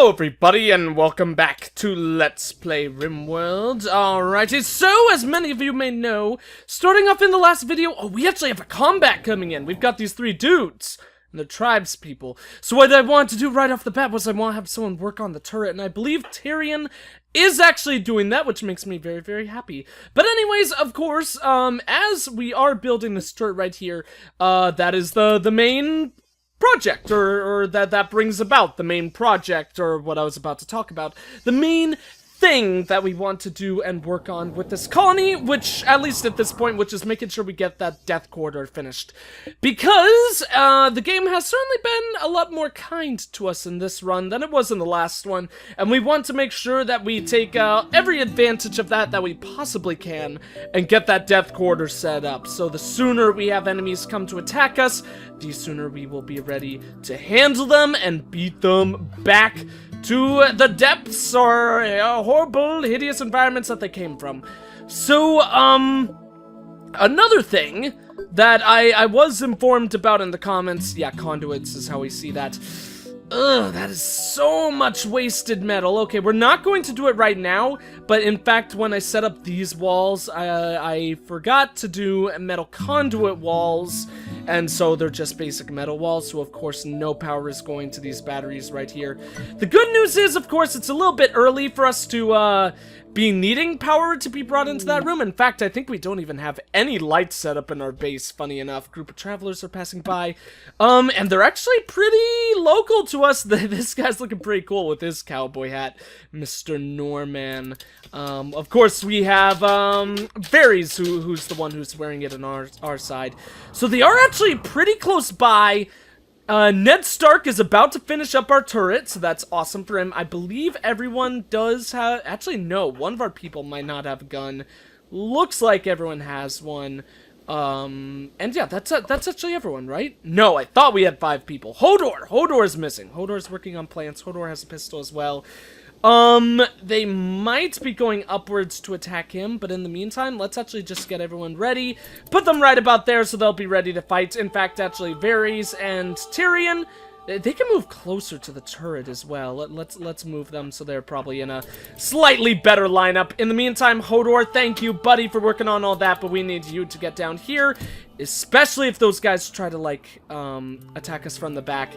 Hello everybody and welcome back to Let's Play Rimworld. Alrighty, so as many of you may know, starting off in the last video, we actually have a combat coming in. We've got these three dudes, and they're tribes people. So what I wanted to do right off the bat was I want to have someone work on the turret, and I believe Tyrion is actually doing that, which makes me very, very happy. But anyways, of course, as we are building this turret right here, that is the main project, or that brings about the main project, or what I was about to talk about. The main thing that we want to do and work on with this colony, which, at least at this point, which is making sure we get that death corridor finished. Because, the game has certainly been a lot more kind to us in this run than it was in the last one, and we want to make sure that we take, every advantage of that we possibly can, and get that death corridor set up. So the sooner we have enemies come to attack us, the sooner we will be ready to handle them and beat them back to the depths or horrible, hideous environments that they came from. So, another thing that I was informed about in the comments, yeah, conduits is how we see that. Ugh, that is so much wasted metal. Okay, we're not going to do it right now, but in fact, when I set up these walls, I forgot to do metal conduit walls, and so they're just basic metal walls, so of course no power is going to these batteries right here. The good news is, of course, it's a little bit early for us to be needing power to be brought into that room. In fact, I think we don't even have any lights set up in our base, funny enough. Group of travelers are passing by, and they're actually pretty local to us. This guy's looking pretty cool with his cowboy hat, Mr. Norman. Of course, we have, Varys, who's the one who's wearing it on our side. So they are actually pretty close by. Ned Stark is about to finish up our turret, so that's awesome for him. I believe everyone does have... Actually, no, one of our people might not have a gun. Looks like everyone has one. And yeah, that's actually everyone, right? No, I thought we had 5 people. Hodor is missing. Hodor's working on plants. Hodor has a pistol as well. They might be going upwards to attack him, but in the meantime, let's actually just get everyone ready. Put them right about there so they'll be ready to fight. In fact, actually, Varys and Tyrion, they can move closer to the turret as well. Let's move them so they're probably in a slightly better lineup. In the meantime, Hodor, thank you, buddy, for working on all that, but we need you to get down here, especially if those guys try to, like, attack us from the back.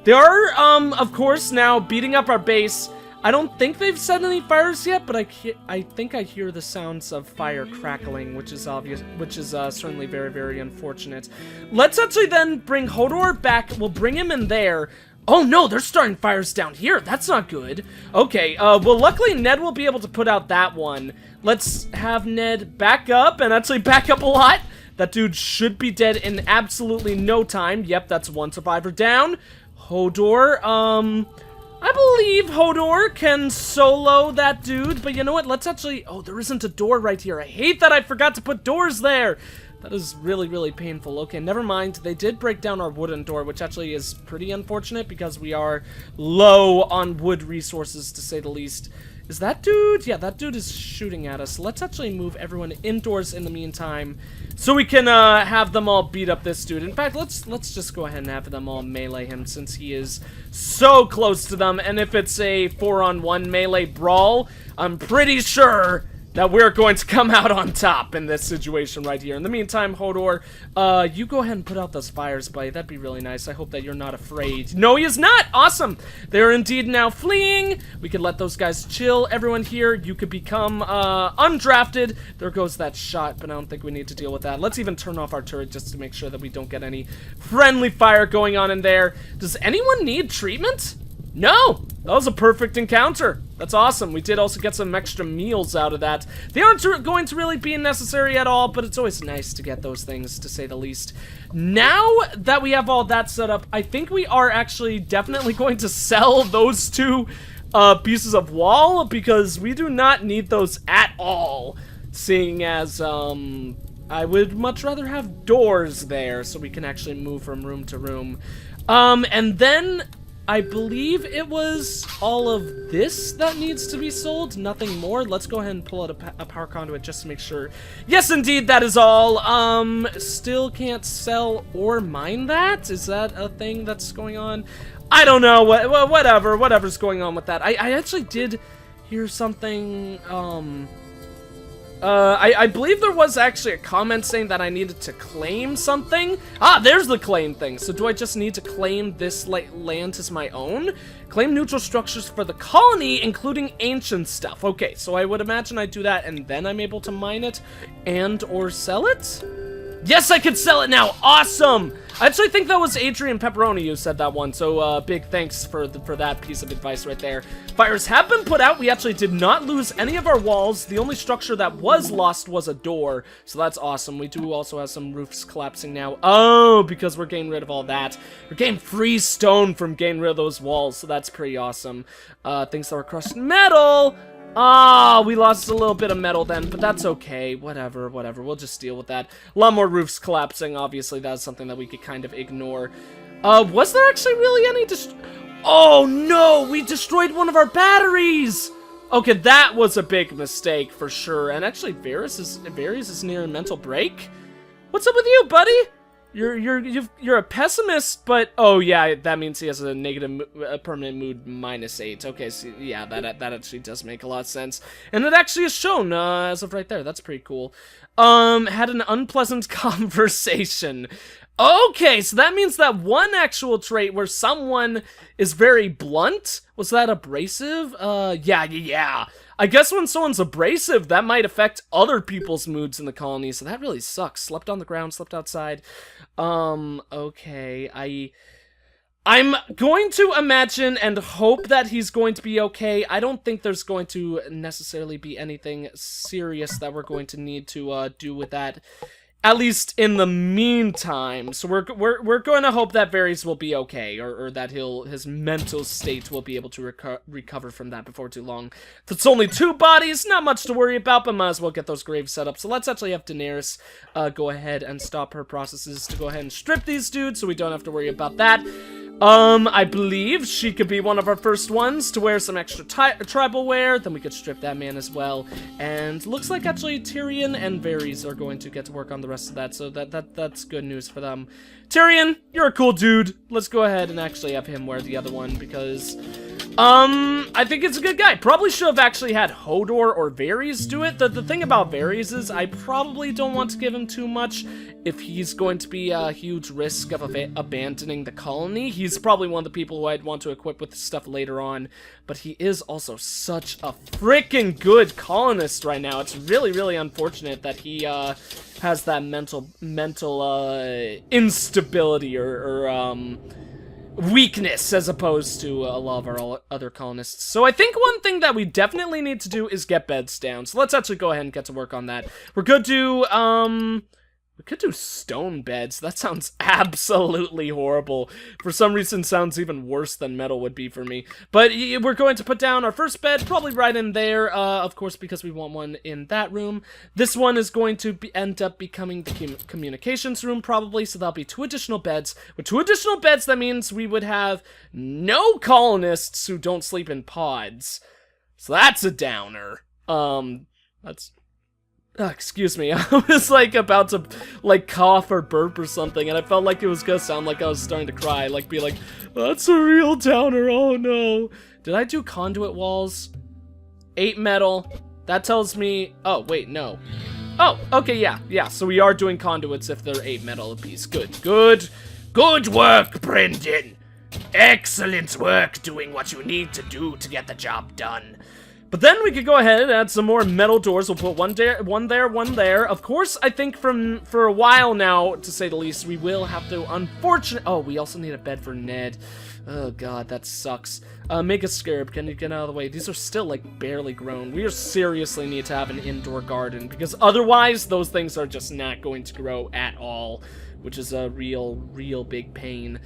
They are, of course, now beating up our base. I don't think they've set any fires yet, but I think I hear the sounds of fire crackling, which is obvious, which is certainly very, very unfortunate. Let's actually then bring Hodor back. We'll bring him in there. Oh no, they're starting fires down here. That's not good. Okay, well, luckily Ned will be able to put out that one. Let's have Ned back up, and actually back up a lot. That dude should be dead in absolutely no time. Yep, that's one survivor down. Hodor, I believe Hodor can solo that dude, but you know what? Let's actually... Oh, there isn't a door right here. I hate that I forgot to put doors there. That is really, really painful. Okay, never mind. They did break down our wooden door, which actually is pretty unfortunate because we are low on wood resources, to say the least. Is that dude? Yeah, that dude is shooting at us. Let's actually move everyone indoors in the meantime so we can have them all beat up this dude. In fact, let's just go ahead and have them all melee him since he is so close to them. And if it's a 4-on-1 melee brawl, I'm pretty sure that we're going to come out on top in this situation right here. In the meantime, Hodor, you go ahead and put out those fires, buddy. That'd be really nice. I hope that you're not afraid. No, he is not! Awesome! They're indeed now fleeing. We could let those guys chill. Everyone here, you could become undrafted. There goes that shot, but I don't think we need to deal with that. Let's even turn off our turret just to make sure that we don't get any friendly fire going on in there. Does anyone need treatment? No! That was a perfect encounter. That's awesome. We did also get some extra meals out of that. They aren't going to really be necessary at all, but it's always nice to get those things, to say the least. Now that we have all that set up, I think we are actually definitely going to sell those 2 pieces of wall, because we do not need those at all, seeing as, I would much rather have doors there so we can actually move from room to room. And then I believe it was all of this that needs to be sold, nothing more. Let's go ahead and pull out a power conduit just to make sure. Yes, indeed, that is all. Still can't sell or mine that? Is that a thing that's going on? I don't know, whatever's going on with that. I actually did hear something, I believe there was actually a comment saying that I needed to claim something. Ah, there's the claim thing. So do I just need to claim this land as my own? Claim neutral structures for the colony, including ancient stuff. Okay, so I would imagine I do that and then I'm able to mine it and or sell it? Yes, I can sell it now. Awesome. I actually think that was Adrian Pepperoni who said that one. So big thanks for that piece of advice right there. Fires have been put out. We actually did not lose any of our walls. The only structure that was lost was a door. So that's awesome. We do also have some roofs collapsing now. Oh, because we're getting rid of all that. We're getting free stone from getting rid of those walls. So that's pretty awesome. Things that were crushed metal. Ah, we lost a little bit of metal then, but that's okay. Whatever. We'll just deal with that. A lot more roofs collapsing. Obviously, that's something that we could kind of ignore. Was there actually really any Oh, no! We destroyed one of our batteries! Okay, that was a big mistake for sure. And actually, Varys is near a mental break? What's up with you, buddy? You're a pessimist, but oh yeah, that means he has a negative permanent mood -8. Okay, so yeah, that actually does make a lot of sense, and it actually is shown as of right there. That's pretty cool. Had an unpleasant conversation. Okay, so that means that one actual trait where someone is very blunt, was that abrasive? Yeah. I guess when someone's abrasive, that might affect other people's moods in the colony, so that really sucks. Slept on the ground, slept outside. Okay, I'm going to imagine and hope that he's going to be okay. I don't think there's going to necessarily be anything serious that we're going to need to do with that, at least in the meantime. So we're going to hope that Varys will be okay, or that his mental state will be able to recover from that before too long. It's only 2 bodies, not much to worry about, but might as well get those graves set up. So let's actually have Daenerys go ahead and stop her processes to go ahead and strip these dudes, so we don't have to worry about that. I believe she could be one of our first ones to wear some extra tribal wear. Then we could strip that man as well. And looks like actually Tyrion and Varys are going to get to work on the rest of that. So that's good news for them. Tyrion, you're a cool dude. Let's go ahead and actually have him wear the other one because I think it's a good guy. Probably should have actually had Hodor or Varys do it. The thing about Varys is I probably don't want to give him too much if he's going to be a huge risk of abandoning the colony. He's probably one of the people who I'd want to equip with stuff later on, but he is also such a freaking good colonist right now. It's really unfortunate that he has that mental instability or weakness as opposed to a lot of our other colonists. So I think one thing that we definitely need to do is get beds down. So let's actually go ahead and get to work on that. We're good to we could do stone beds. That sounds absolutely horrible. For some reason, sounds even worse than metal would be for me. But we're going to put down our first bed, probably right in there, of course, because we want one in that room. This one is going to end up becoming the communications room, probably, so that'll be 2 additional beds. With 2 additional beds, that means we would have no colonists who don't sleep in pods. So that's a downer. Excuse me, I was like about to like cough or burp or something, and I felt like it was gonna sound like I was starting to cry, like be like, that's a real downer, oh no. Did I do conduit walls? 8 metal, that tells me, oh wait, no. Oh, okay, yeah, so we are doing conduits if they're 8 metal apiece. Good work, Brendan. Excellent work doing what you need to do to get the job done. But then we could go ahead and add some more metal doors. We'll put one there, one there. Of course, I think for a while now, to say the least, we will have to, oh, we also need a bed for Ned. Oh god, that sucks. Make a scarab, can you get out of the way? These are still, like, barely grown. We seriously need to have an indoor garden, because otherwise, those things are just not going to grow at all, which is a real big pain.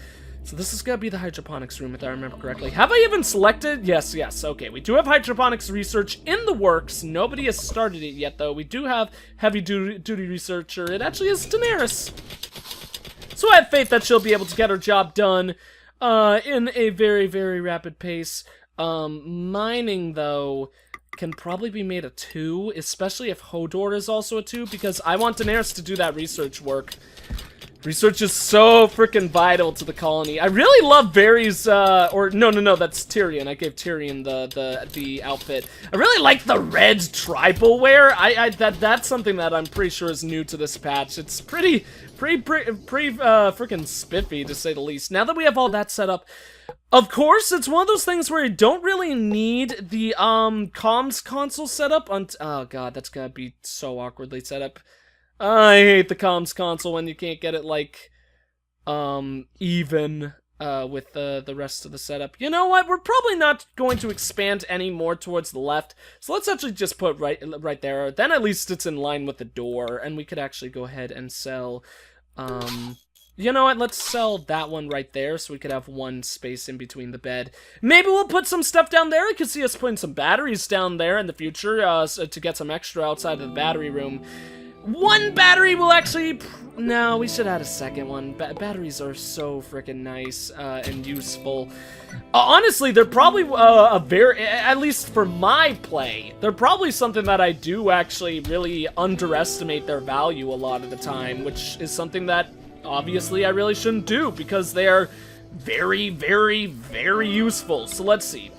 So this is gonna be the hydroponics room, if I remember correctly. Have I even selected? Yes, okay. We do have hydroponics research in the works. Nobody has started it yet, though. We do have heavy-duty researcher. It actually is Daenerys. So I have faith that she'll be able to get her job done in a very rapid pace. Mining, though, can probably be made a 2, especially if Hodor is also a 2, because I want Daenerys to do that research work. Research is so freaking vital to the colony. I really love Varys, no, that's Tyrion. I gave Tyrion the outfit. I really like the red tribal wear. That's something that I'm pretty sure is new to this patch. It's pretty freaking spiffy, to say the least. Now that we have all that set up, of course, it's one of those things where you don't really need the, comms console set up oh god, that's gonna be so awkwardly set up. I hate the comms console when you can't get it, like, even, with the rest of the setup. You know what? We're probably not going to expand any more towards the left, so let's actually just put right there. Then at least it's in line with the door, and we could actually go ahead and sell, you know what? Let's sell that one right there, so we could have one space in between the bed. Maybe we'll put some stuff down there. I could see us putting some batteries down there in the future, so to get some extra outside of the battery room. One battery will actually... No, we should add a second one. Batteries are so freaking nice and useful. Honestly, they're probably at least for my play, they're probably something that I do actually really underestimate their value a lot of the time, which is something that obviously I really shouldn't do because they are very, very, very useful. So let's see.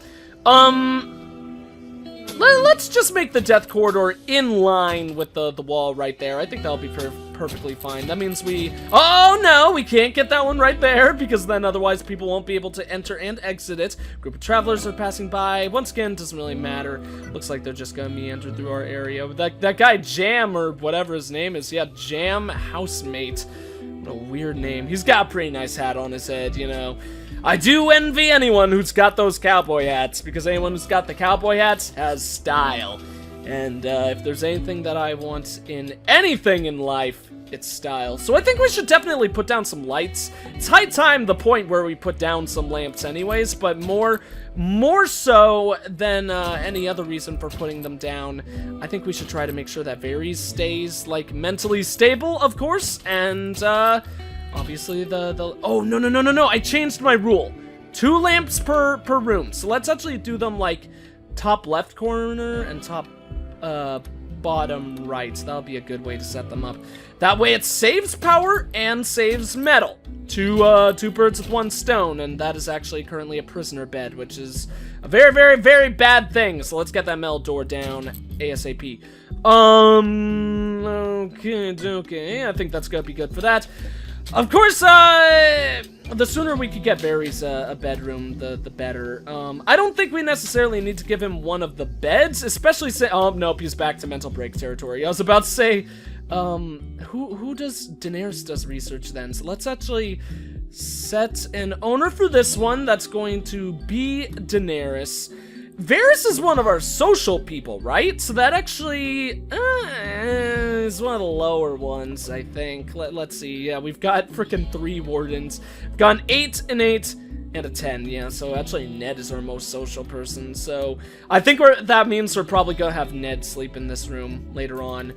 Let's just make the death corridor in line with the wall right there. I think that'll be perfectly fine. That means we... Oh, no! We can't get that one right there, because then otherwise people won't be able to enter and exit it. Group of travelers are passing by. Once again, doesn't really matter. Looks like they're just gonna meander through our area. That guy Jam, or whatever his name is. Yeah, Jam Housemate. What a weird name. He's got a pretty nice hat on his head, you know. I do envy anyone who's got those cowboy hats, because anyone who's got the cowboy hats has style. And if there's anything that I want in anything in life, it's style. So I think we should definitely put down some lights. It's high time, the point where we put down some lamps anyways, but more so than any other reason for putting them down. I think we should try to make sure that Varys stays, like, mentally stable, of course, and obviously oh, no, I changed my rule. 2 lamps per room. So let's actually do them like top left corner and top bottom right. That'll be a good way to set them up. That way it saves power and saves metal. Two birds with one stone, and that is actually currently a prisoner bed, which is a very, very, very bad thing. So let's get that metal door down ASAP. Okay, I think that's gonna be good for that. Of course, the sooner we could get Varys a bedroom, the better. I don't think we necessarily need to give him one of the beds, especially say, oh, nope, he's back to mental break territory. I was about to say, Daenerys does research then, so let's actually set an owner for this one. That's going to be Daenerys. Varys is one of our social people, right? So that actually is one of the lower ones, I think. Let's see. Yeah, we've got freaking 3 wardens. We've got an 8, an 8, and a 10. Yeah, so actually Ned is our most social person. So I think that means we're probably gonna have Ned sleep in this room later on.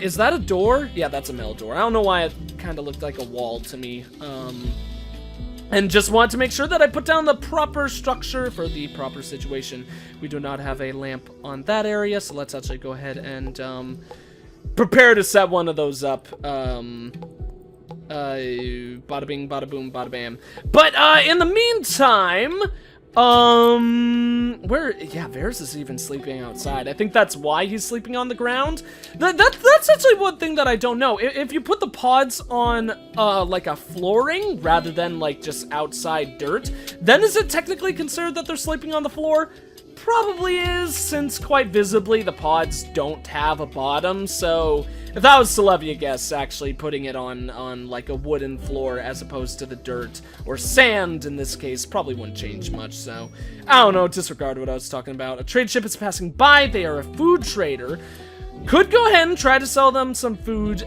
Is that a door? Yeah, that's a metal door. I don't know why it kind of looked like a wall to me. And just wanted to make sure that I put down the proper structure for the proper situation. We do not have a lamp on that area, so let's actually go ahead and prepare to set one of those up. Bada bing, bada boom, bada bam. But in the meantime, Varys is even sleeping outside. I think that's why he's sleeping on the ground. That's actually one thing that I don't know. If you put the pods on, like a flooring, rather than, like, just outside dirt, then is it technically considered that they're sleeping on the floor? Probably is, since quite visibly the pods don't have a bottom, so if that was to levy a guess, actually putting it on like a wooden floor as opposed to the dirt, or sand in this case, probably wouldn't change much, so I don't know, disregard what I was talking about. A trade ship is passing by. They are a food trader. Could go ahead and try to sell them some food.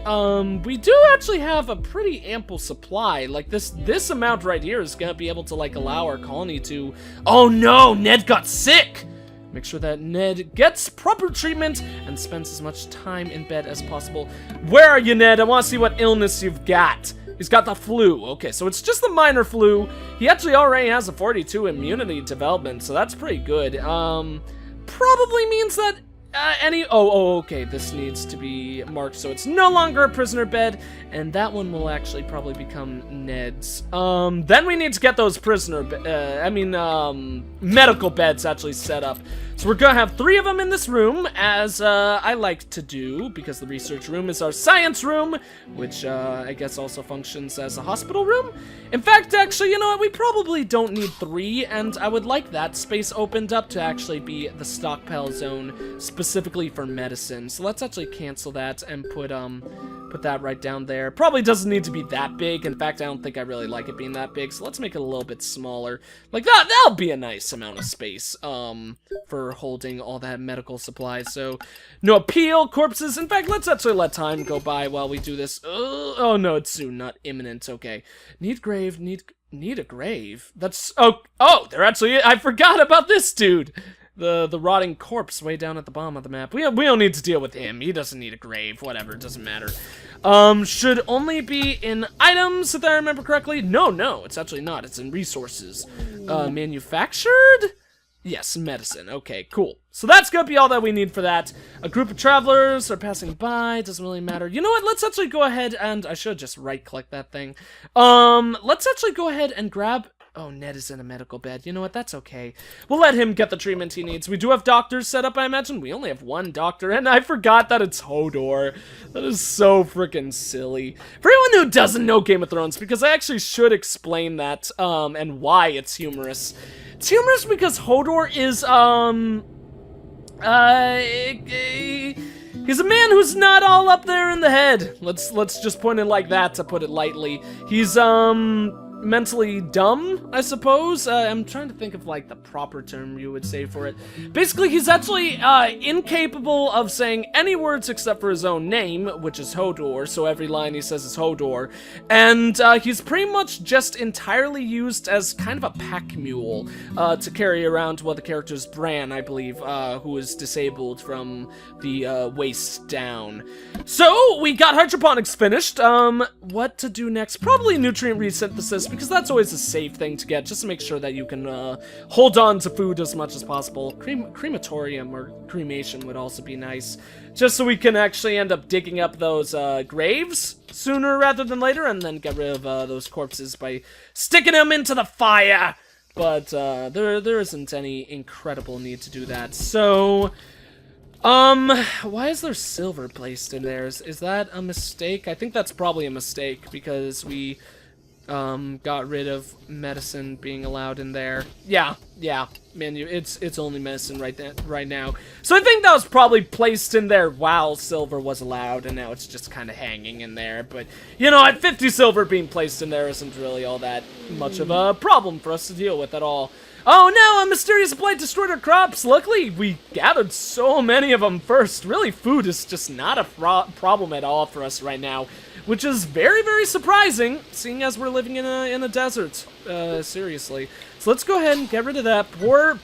We do actually have a pretty ample supply. Like, this amount right here is gonna be able to, like, allow our colony to... Oh no, Ned got sick! Make sure that Ned gets proper treatment and spends as much time in bed as possible. Where are you, Ned? I want to see what illness you've got. He's got the flu. Okay, so it's just the minor flu. He actually already has a 42 immunity development, so that's pretty good. probably means that okay, this needs to be marked so it's no longer a prisoner bed, and that one will actually probably become Ned's. Then we need to get those medical beds actually set up. So we're gonna have 3 of them in this room, as I like to do, because the research room is our science room, which I guess also functions as a hospital room. In fact, actually, you know what, we probably don't need 3, and I would like that space opened up to actually be the stockpile zone, specifically for medicine. So let's actually cancel that and put that right down there. Probably doesn't need to be that big. In fact, I don't think I really like it being that big, so let's make it a little bit smaller. Like that'll be a nice amount of space for holding all that medical supplies. So no appeal, corpses. In fact, let's actually let time go by while we do this. Oh no, it's soon, not imminent. Okay. Need a grave. That's oh, they're actually, I forgot about this dude. The rotting corpse way down at the bottom of the map. We don't need to deal with him. He doesn't need a grave. Whatever, it doesn't matter. Should only be in items, if I remember correctly. No, it's actually not. It's in resources. Manufactured? Yes, medicine. Okay, cool. So that's gonna be all that we need for that. A group of travelers are passing by. Doesn't really matter. You know what? Let's actually go ahead and... I should just right-click that thing. Let's actually go ahead and grab... Oh, Ned is in a medical bed. You know what? That's okay. We'll let him get the treatment he needs. We do have doctors set up, I imagine. We only have 1 doctor, and I forgot that it's Hodor. That is so freaking silly. For anyone who doesn't know Game of Thrones, because I actually should explain that, and why it's humorous. It's humorous because Hodor is, he's a man who's not all up there in the head. Let's just point it like that, to put it lightly. He's, mentally dumb, I suppose. I'm trying to think of, like, the proper term you would say for it. Basically, he's actually, incapable of saying any words except for his own name, which is Hodor, so every line he says is Hodor. And, he's pretty much just entirely used as kind of a pack mule, to carry around, well, the character's Bran, I believe, who is disabled from the, waist down. So, we got hydroponics finished. What to do next? Probably nutrient resynthesis, because that's always a safe thing to get, just to make sure that you can hold on to food as much as possible. Crematorium or cremation would also be nice, just so we can actually end up digging up those graves sooner rather than later, and then get rid of those corpses by sticking them into the fire. But there isn't any incredible need to do that. So... why is there silver placed in there? Is that a mistake? I think that's probably a mistake, because we... got rid of medicine being allowed in there. Yeah, man, it's only medicine right now. So I think that was probably placed in there while silver was allowed, and now it's just kind of hanging in there. But, you know, at 50 silver being placed in there isn't really all that much of a problem for us to deal with at all. Oh no, a mysterious blight destroyed our crops. Luckily, we gathered so many of them first. Really, food is just not a problem at all for us right now, which is very, very surprising, seeing as we're living in a desert. Seriously. So let's go ahead and get rid of that. Poor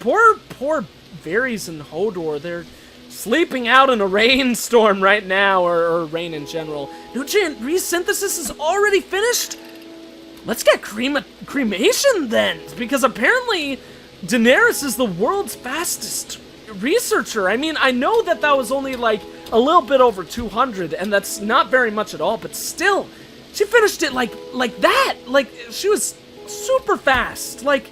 Varys and Hodor. They're sleeping out in a rainstorm right now, or rain in general. Nutrient resynthesis is already finished? Let's get cremation then, because apparently Daenerys is the world's fastest researcher. I mean, I know that was only like a little bit over 200, and that's not very much at all, but still, she finished it like that. Like, she was super fast. Like,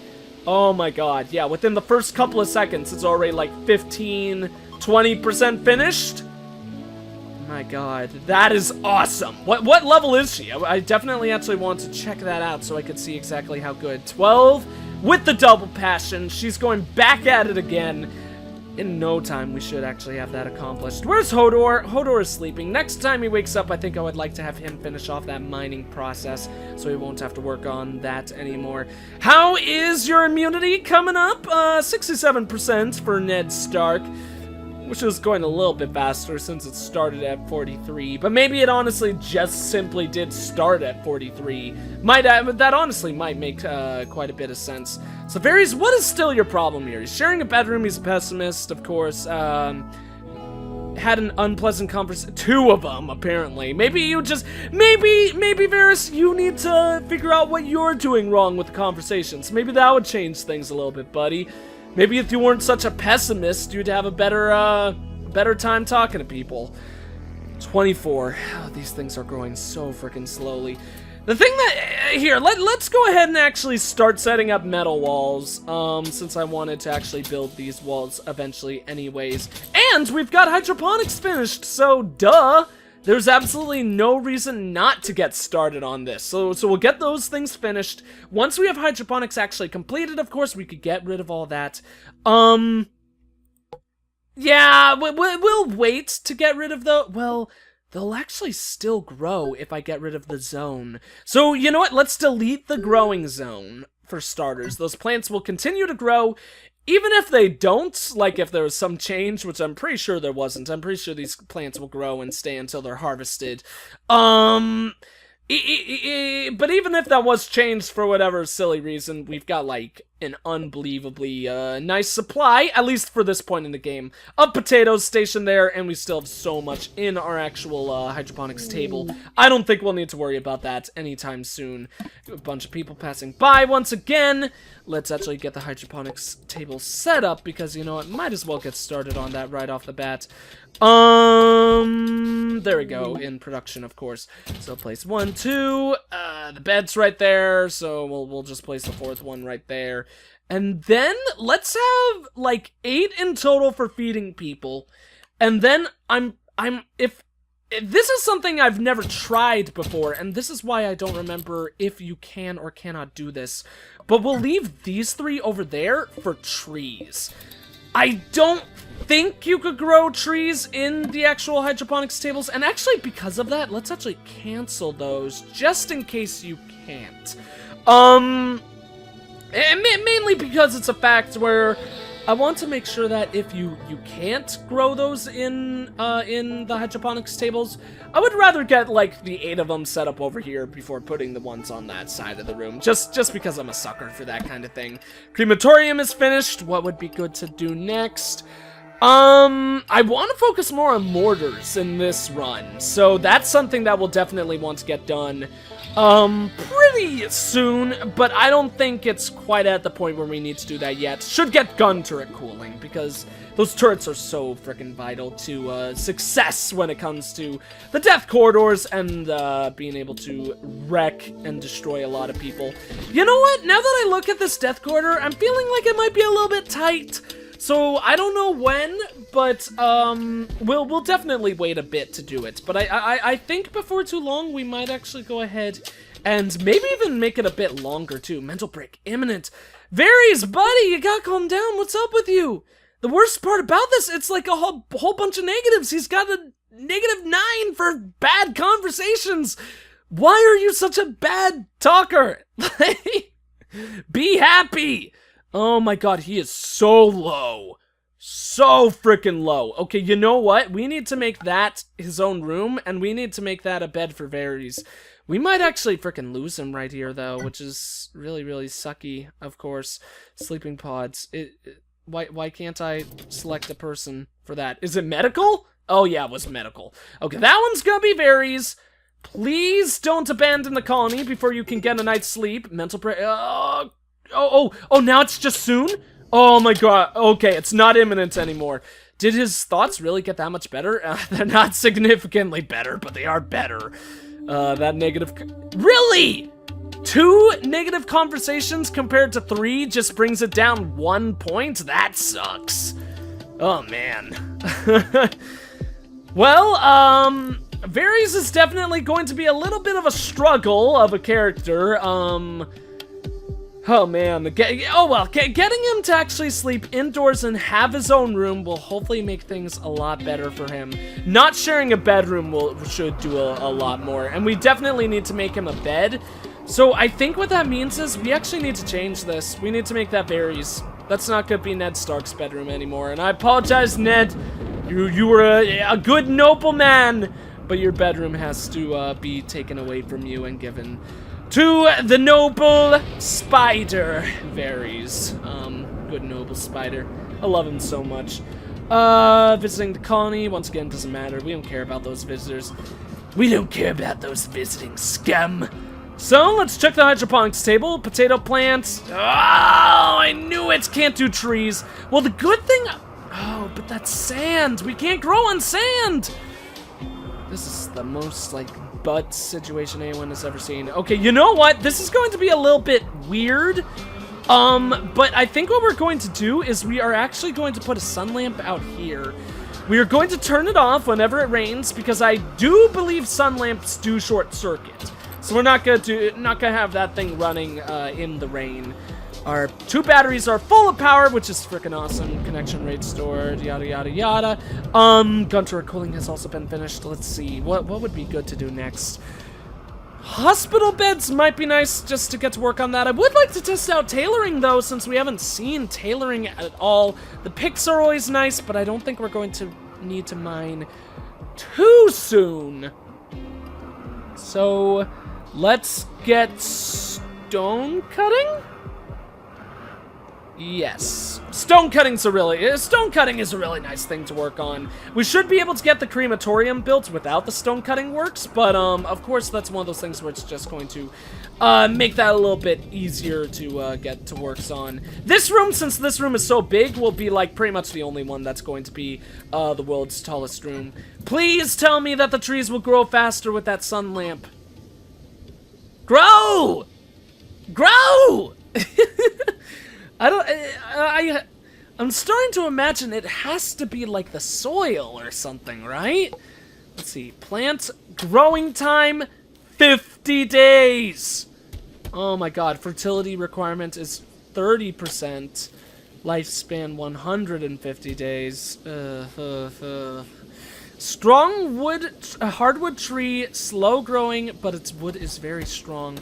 oh my god, yeah, within the first couple of seconds, it's already like 15-20% finished. My god, that is awesome. What level is she? I definitely actually want to check that out so I could see exactly how good. 12 with the double passion. She's going back at it again. In no time, we should actually have that accomplished. Where's Hodor? Hodor is sleeping. Next time he wakes up, I think I would like to have him finish off that mining process so he won't have to work on that anymore. How is your immunity coming up? 67% for Ned Stark, which is going a little bit faster since it started at 43, but maybe it honestly just simply did start at 43. That honestly might make quite a bit of sense. So Varys, what is still your problem here? He's sharing a bedroom, he's a pessimist, of course, had an unpleasant conversation, 2 of them, apparently. Maybe Varys, you need to figure out what you're doing wrong with the conversations. Maybe that would change things a little bit, buddy. Maybe if you weren't such a pessimist, you'd have a better time talking to people. 24. Oh, these things are growing so freaking slowly. The thing that, here, let's go ahead and actually start setting up metal walls, since I wanted to actually build these walls eventually anyways. And we've got hydroponics finished, so duh! There's absolutely no reason not to get started on this. So we'll get those things finished. Once we have hydroponics actually completed, of course, we could get rid of all that. Yeah, we'll wait to get rid of the, well, they'll actually still grow if I get rid of the zone. So, you know what? Let's delete the growing zone, for starters. Those plants will continue to grow, even if they don't, like if there was some change, which I'm pretty sure there wasn't. I'm pretty sure these plants will grow and stay until they're harvested. But even if that was changed for whatever silly reason, we've got, like, an unbelievably nice supply, at least for this point in the game, of potatoes stationed there, and we still have so much in our actual hydroponics table. I don't think we'll need to worry about that anytime soon. A bunch of people passing by once again. Let's actually get the hydroponics table set up, because, you know what, might as well get started on that right off the bat. There we go, in production, of course. So place 1, 2, the bed's right there, so we'll just place the 4th one right there. And then, let's have, like, 8 in total for feeding people. And then, if this is something I've never tried before, and this is why I don't remember if you can or cannot do this, but we'll leave these 3 over there for trees. I don't think you could grow trees in the actual hydroponics tables, and actually because of that, let's actually cancel those, just in case you can't. Mainly because it's a fact where I want to make sure that if you can't grow those in the hydroponics tables, I would rather get, like, the 8 of them set up over here before putting the ones on that side of the room, just because I'm a sucker for that kind of thing. Crematorium is finished. What would be good to do next? I want to focus more on mortars in this run, so that's something that we'll definitely want to get done pretty soon, but I don't think it's quite at the point where we need to do that yet. Should get gun turret cooling, because those turrets are so freaking vital to success when it comes to the death corridors and being able to wreck and destroy a lot of people. You know what? Now that I look at this death corridor, I'm feeling like it might be a little bit tight. So I don't know when, but we'll definitely wait a bit to do it. But I think before too long we might actually go ahead and maybe even make it a bit longer too. Mental break imminent. Varys, buddy, you gotta calm down. What's up with you? The worst part about this, it's like a whole bunch of negatives. He's got a -9 for bad conversations. Why are you such a bad talker? Be happy. Oh my god, he is so low. So freaking low. Okay, you know what? We need to make that his own room, and we need to make that a bed for Varys. We might actually freaking lose him right here, though, which is really, really sucky, of course. Sleeping pods. Why can't I select a person for that? Is it medical? Oh, yeah, it was medical. Okay, that one's gonna be Varys. Please don't abandon the colony before you can get a night's sleep. Mental break. Oh, now it's just soon? Oh my god, okay, it's not imminent anymore. Did his thoughts really get that much better? They're not significantly better, but they are better. That negative... Really? 2 negative conversations compared to 3 just brings it down 1 point? That sucks. Oh, man. Well, Varys is definitely going to be a little bit of a struggle of a character, Oh man, getting him to actually sleep indoors and have his own room will hopefully make things a lot better for him. Not sharing a bedroom should do a lot more, and we definitely need to make him a bed. So I think what that means is we actually need to change this. We need to make that Varys. That's not gonna be Ned Stark's bedroom anymore, and I apologize, Ned. You were a good, noble man, but your bedroom has to be taken away from you and given to the noble spider, Varys. Good noble spider. I love him so much. Visiting the colony, once again, doesn't matter. We don't care about those visitors. We don't care about those visiting scum. So, let's check the hydroponics table. Potato plants. Oh, I knew it. Can't do trees. Well, the good thing... Oh, but that's sand. We can't grow on sand. This is the most, like, butt situation anyone has ever seen. Okay, you know what? This is going to be a little bit weird. But I think what we're going to do is we are actually going to put a sun lamp out here. We are going to turn it off whenever it rains because I do believe sun lamps do short circuit. So we're not gonna have that thing running in the rain. Our 2 batteries are full of power, which is freaking awesome. Connection rate stored, yada yada yada. Gun turret cooling has also been finished. Let's see, what would be good to do next? Hospital beds might be nice just to get to work on that. I would like to test out tailoring though, since we haven't seen tailoring at all. The picks are always nice, but I don't think we're going to need to mine too soon. So let's get stone cutting? Yes. Stone cutting is a really nice thing to work on. We should be able to get the crematorium built without the stone cutting works, but of course that's one of those things where it's just going to make that a little bit easier to get to works on. This room, since this room is so big, will be like pretty much the only one that's going to be the world's tallest room. Please tell me that the trees will grow faster with that sun lamp. Grow! Grow! I'm starting to imagine it has to be like the soil or something, right? Let's see. Plant growing time 50 days. Oh my god. Fertility requirement is 30%. Lifespan 150 days. Strong wood, hardwood tree, slow growing, but its wood is very strong.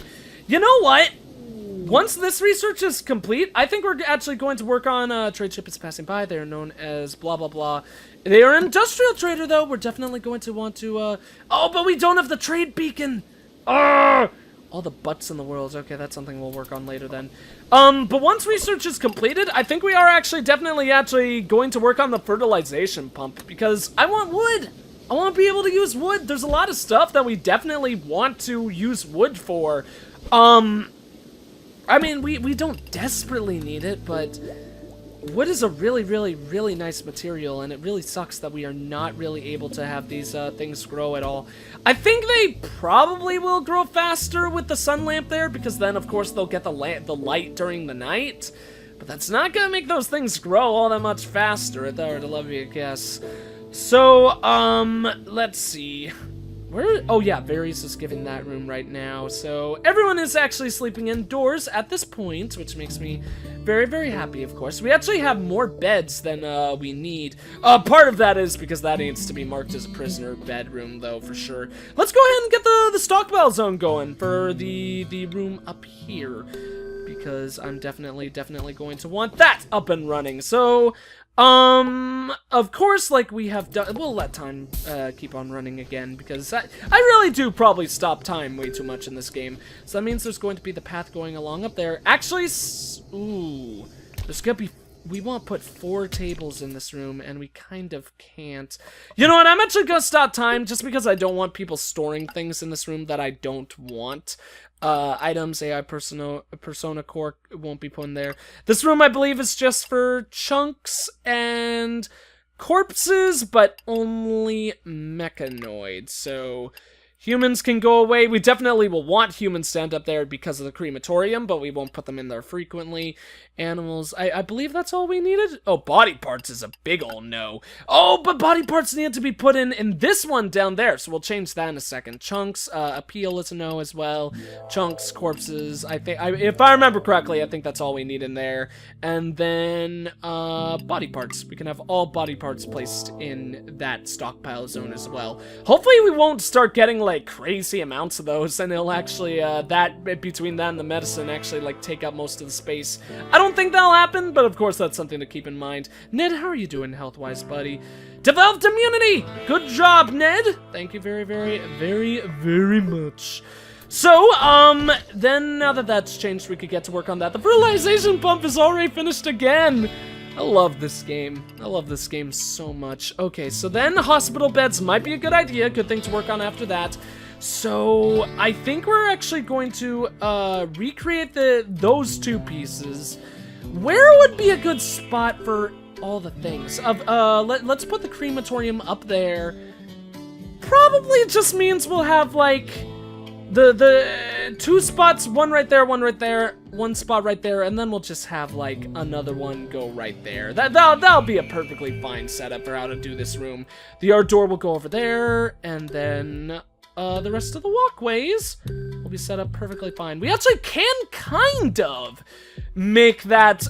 You know what? Once this research is complete, I think we're actually going to work on trade ship is passing by. They are known as blah, blah, blah. They are an industrial trader, though. We're definitely going to want to, oh, but we don't have the trade beacon. All the butts in the world. Okay, that's something we'll work on later then. But once research is completed, I think we are definitely going to work on the fertilization pump because I want wood. I want to be able to use wood. There's a lot of stuff that we definitely want to use wood for. I mean, we don't desperately need it, but wood is a really, really, really nice material, and it really sucks that we are not really able to have these things grow at all. I think they probably will grow faster with the sun lamp there, because then, of course, they'll get the light during the night. But that's not gonna make those things grow all that much faster, if I were to love you, I guess. So, let's see. Oh yeah, Varys is giving that room right now. So everyone is actually sleeping indoors at this point, which makes me very, very happy, of course. We actually have more beds than we need. Part of that is because that needs to be marked as a prisoner bedroom, though, for sure. Let's go ahead and get the stockpile zone going for the room up here, because I'm definitely going to want that up and running. So, of course, like we have done, we'll let time keep on running again, because I really do probably stop time way too much in this game. So that means there's going to be the path going along up there. Actually, ooh, there's gonna be, we want to put 4 tables in this room, and we kind of can't. You know what, I'm actually gonna stop time, just because I don't want people storing things in this room that I don't want. Items, AI persona core won't be put in there. This room, I believe, is just for chunks and corpses, but only mechanoids. So humans can go away. We definitely will want humans to end up there because of the crematorium, but we won't put them in there frequently. Animals, I believe that's all we needed. Oh, body parts is a big ol' no. Oh, but body parts need to be put in this one down there, so we'll change that in a second. Chunks, appeal is a no as well. Chunks, corpses, I think, if I remember correctly, I think that's all we need in there. And then, body parts. We can have all body parts placed in that stockpile zone as well. Hopefully we won't start getting, like, crazy amounts of those, and it'll actually, between that and the medicine, actually, like, take up most of the space. I don't think that'll happen, but of course that's something to keep in mind. Ned, how are you doing health-wise, buddy? Developed immunity! Good job, Ned! Thank you very, very, very, very much. So, then now that that's changed, we could get to work on that. The fertilization pump is already finished again! I love this game. I love this game so much. Okay, so then hospital beds might be a good idea. Good thing to work on after that. So I think we're actually going to recreate those two pieces. Where would be a good spot for all the things? Let's put the crematorium up there. Probably it just means we'll have like the 2 spots, one right there, one spot right there, and then we'll just have like another one go right there. That'll be a perfectly fine setup for how to do this room. The art door will go over there, and then the rest of the walkways will be set up perfectly fine. We actually can kind of make that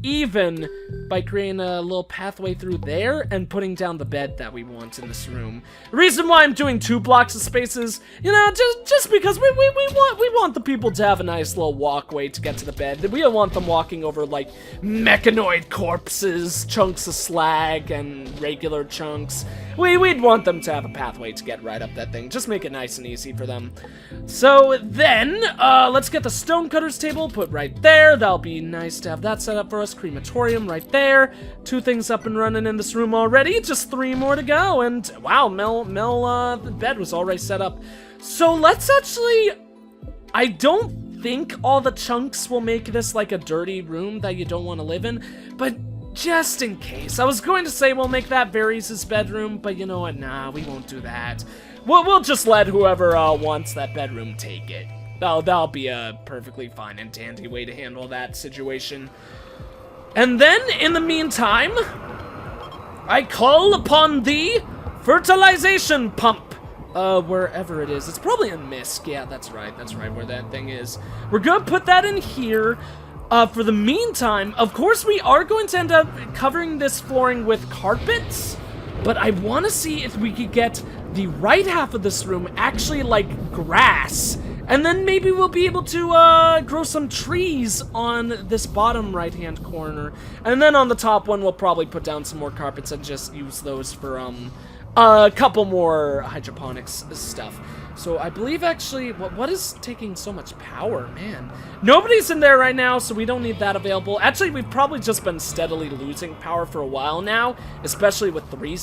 even by creating a little pathway through there and putting down the bed that we want in this room. The reason why I'm doing 2 blocks of spaces, you know, just because we want the people to have a nice little walkway to get to the bed. We don't want them walking over like mechanoid corpses, chunks of slag, and regular chunks. We'd want them to have a pathway to get right up that thing. Just make it nice and easy for them. So then, let's get the stonecutters table put right there. That'll be nice to have that set up for us. Crematorium right there. 2 things up and running in this room already. Just 3 more to go. And wow, the bed was already set up. So let's actually, I don't think all the chunks will make this like a dirty room that you don't want to live in, but just in case. I was going to say we'll make that Varys' bedroom, but you know what? Nah, we won't do that. We'll just let whoever wants that bedroom take it. That'll be a perfectly fine and dandy way to handle that situation. And then, in the meantime, I call upon the fertilization pump. Wherever it is. It's probably in Misk. Yeah, that's right where that thing is. We're gonna put that in here. For the meantime, of course, we are going to end up covering this flooring with carpets, but I want to see if we could get the right half of this room actually like grass, and then maybe we'll be able to grow some trees on this bottom right-hand corner, and then on the top one we'll probably put down some more carpets and just use those for a couple more hydroponics stuff. So I believe actually, what is taking so much power, man? Nobody's in there right now, so we don't need that available. Actually, we've probably just been steadily losing power for a while now, especially with three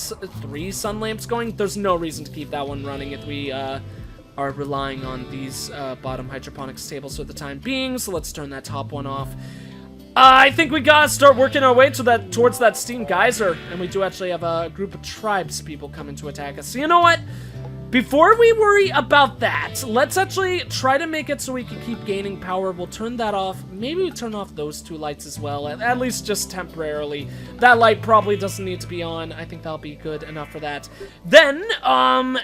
sun lamps going. There's no reason to keep that one running if we are relying on these bottom hydroponics tables for the time being. So let's turn that top one off. I think we gotta start working our way towards that steam geyser, and we do actually have a group of tribes people coming to attack us. So you know what? Before we worry about that, let's actually try to make it so we can keep gaining power. We'll turn that off. Maybe we turn off those 2 lights as well, at least just temporarily. That light probably doesn't need to be on. I think that'll be good enough for that. Then,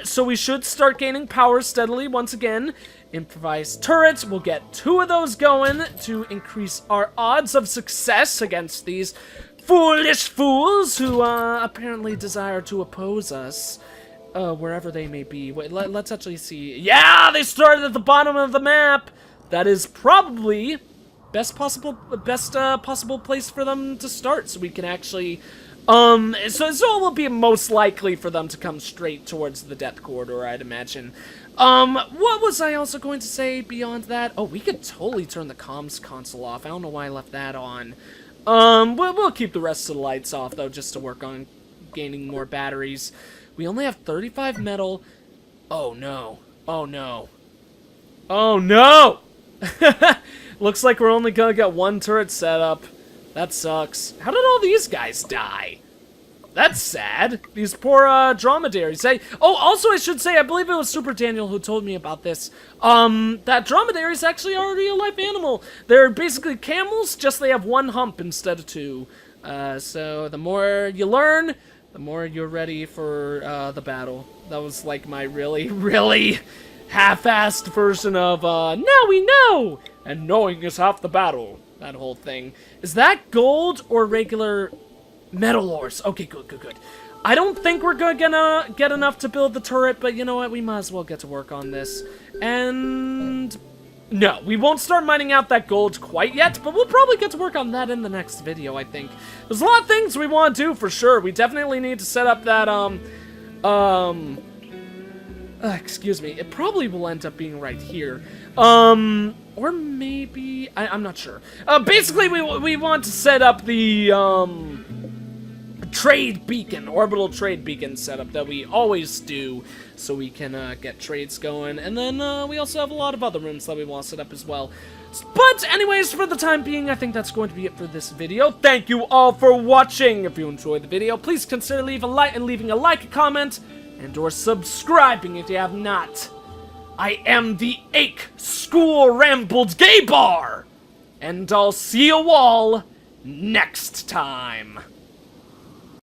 so we should start gaining power steadily once again. Improvised turrets, we'll get 2 of those going to increase our odds of success against these foolish fools who apparently desire to oppose us. Wherever they may be. Wait, let's actually see. Yeah, they started at the bottom of the map. That is probably best possible place for them to start, so we can actually, so it will be most likely for them to come straight towards the Death Corridor, I'd imagine. What was I also going to say beyond that? Oh, we could totally turn the comms console off. I don't know why I left that on. We'll keep the rest of the lights off, though, just to work on gaining more batteries. We only have 35 metal. Oh no. Oh no. Oh no! Looks like we're only gonna get 1 turret set up. That sucks. How did all these guys die? That's sad. These poor dromedaries. Oh, also I should say, I believe it was Super Daniel who told me about this. That dromedaries actually are a real-life animal. They're basically camels, just they have 1 hump instead of 2. So the more you learn, the more you're ready for the battle. That was like my really, really half-assed version of, now we know! And knowing is half the battle. That whole thing. Is that gold or regular metal ores? Okay, good. I don't think we're gonna get enough to build the turret, but you know what? We might as well get to work on this. And no, we won't start mining out that gold quite yet, but we'll probably get to work on that in the next video, I think. There's a lot of things we want to do, for sure. We definitely need to set up that, excuse me. It probably will end up being right here. Or maybe, I'm not sure. Basically, we want to set up the, trade beacon, orbital trade beacon setup that we always do, so we can get trades going. And then we also have a lot of other rooms that we want to set up as well. But anyways, for the time being, I think that's going to be it for this video. Thank you all for watching. If you enjoyed the video, please consider leaving a like, a comment, and or subscribing if you have not. I am the EggScrambledGamer, and I'll see you all next time.